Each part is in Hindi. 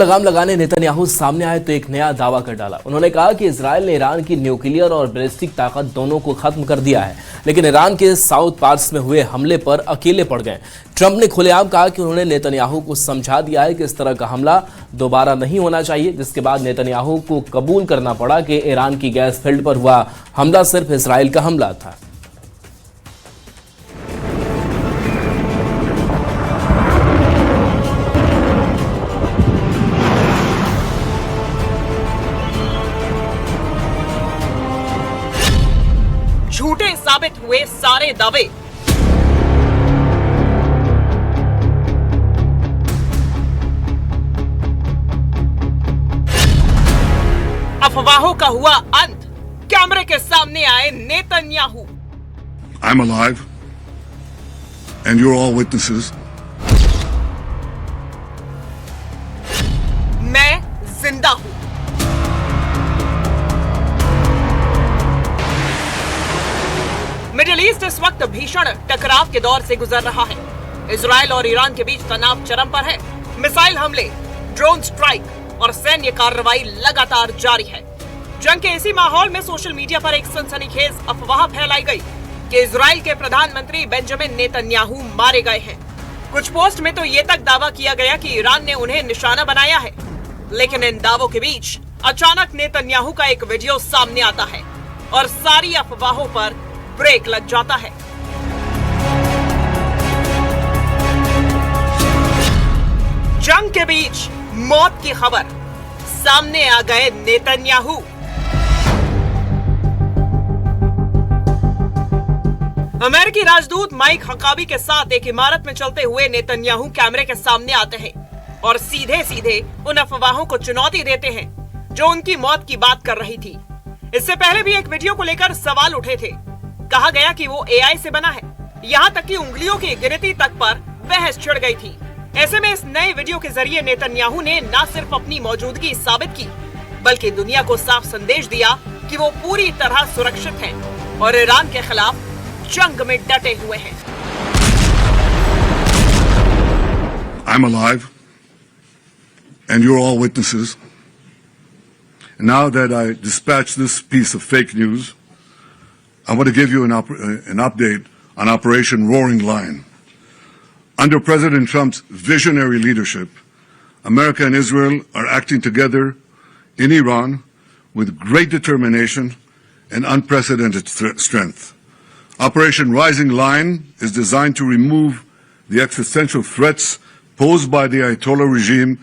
लगाम लगाने नेतन्याहू सामने आए तो एक नया दावा कर डाला। उन्होंने कहा कि इजरायल ने ईरान की न्यूक्लियर और बैलिस्टिक ताकत दोनों को खत्म कर दिया है, लेकिन ईरान के साउथ पार्ट्स में हुए हमले पर अकेले पड़ गए। ट्रंप ने खुलेआम कहा कि उन्होंने नेतन्याहू को समझा दिया है कि इस तरह का हमला दोबारा नहीं होना चाहिए, जिसके बाद नेतन्याहू को कबूल करना पड़ा कि ईरान की गैस फील्ड पर हुआ हमला सिर्फ इजरायल का हमला था। झूठे साबित हुए सारे दावे। अफवाहों का हुआ अंत, कैमरे के सामने आए Netanyahu. I'm alive, and you're all witnesses. मैं जिंदा हूं। मिडिल ईस्ट इस वक्त भीषण टकराव के दौर से गुजर रहा है। इजरायल और ईरान के बीच तनाव चरम पर है। मिसाइल हमले, ड्रोन स्ट्राइक और सैन्य कार्रवाई लगातार जारी है। जंग के इसी माहौल में सोशल मीडिया पर एक सनसनीखेज अफवाह फैलाई गई कि इजरायल के प्रधानमंत्री बेंजामिन नेतन्याहू मारे गए हैं। कुछ पोस्ट में तो ये तक दावा किया गया कि ईरान ने उन्हें निशाना बनाया है, लेकिन इन दावों के बीच अचानक नेतन्याहू का एक वीडियो सामने आता है और सारी अफवाहों पर ब्रेक लग जाता है। जंग के बीच मौत की खबर, सामने आ गए नेतन्याहू। अमेरिकी राजदूत माइक हकाबी के साथ एक इमारत में चलते हुए नेतन्याहू कैमरे के सामने आते हैं और सीधे सीधे उन अफवाहों को चुनौती देते हैं जो उनकी मौत की बात कर रही थी। इससे पहले भी एक वीडियो को लेकर सवाल उठे थे। कहा गया कि वो एआई से बना है, यहाँ तक कि उंगलियों की गिनती तक पर बहस छिड़ गई थी। ऐसे में इस नए वीडियो के जरिए नेतन्याहू ने न सिर्फ अपनी मौजूदगी साबित की, बल्कि दुनिया को साफ संदेश दिया कि वो पूरी तरह सुरक्षित हैं और ईरान के खिलाफ जंग में डटे हुए हैं। I'm alive, and you're all witnesses. Now that I dispatched this piece of fake news, I want to give you an update on Operation Roaring Lion. Under President Trump's visionary leadership, America and Israel are acting together in Iran with great determination and unprecedented strength. Operation Rising Lion is designed to remove the existential threats posed by the Ayatollah regime,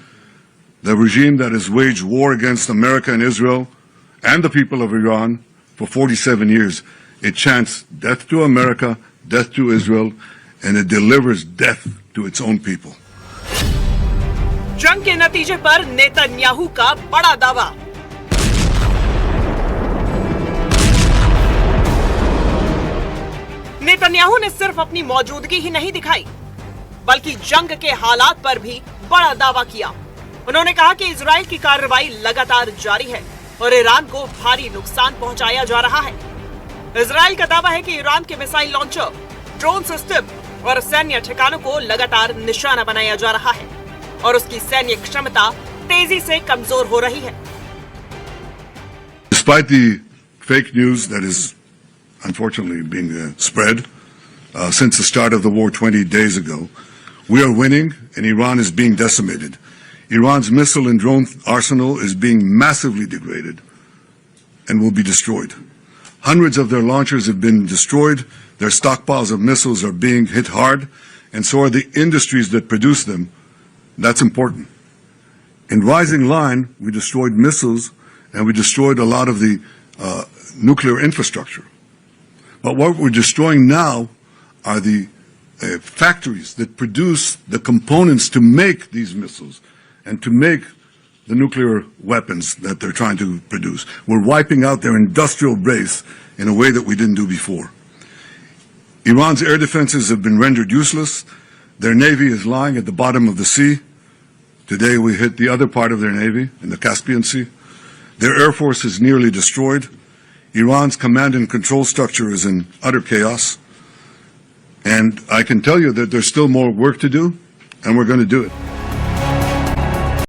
the regime that has waged war against America and Israel and the people of Iran for 47 years. It chants death to America, death to Israel, and it delivers death to its own people. जंग के नतीजे पर नेतन्याहू का बड़ा दावा। नेतन्याहू ने सिर्फ अपनी मौजूदगी ही नहीं दिखाई, बल्कि जंग के हालात पर भी बड़ा दावा किया। उन्होंने कहा कि इजरायल की कार्रवाई लगातार जारी है और ईरान को भारी नुकसान पहुंचाया जा रहा है। इजरायल का दावा है कि ईरान के मिसाइल लॉन्चर, ड्रोन सिस्टम और सैन्य ठिकानों को लगातार निशाना बनाया जा रहा है और उसकी सैन्य क्षमता तेजी से कमजोर हो रही है। Despite the fake news that is unfortunately being spread since the start of the war 20 days ago, we are winning and Iran is being decimated. Iran's missile and drone arsenal is being massively degraded and will be destroyed. Hundreds of their launchers have been destroyed, their stockpiles of missiles are being hit hard, and so are the industries that produce them. That's important. In Rising Lion, we destroyed missiles and we destroyed a lot of the nuclear infrastructure. But what we're destroying now are the factories that produce the components to make these missiles and to make the nuclear weapons that they're trying to produce. We're wiping out their industrial base in a way that we didn't do before. Iran's air defenses have been rendered useless. Their navy is lying at the bottom of the sea. Today we hit the other part of their navy in the Caspian Sea. Their air force is nearly destroyed. Iran's command and control structure is in utter chaos. And I can tell you that there's still more work to do, and we're going to do it.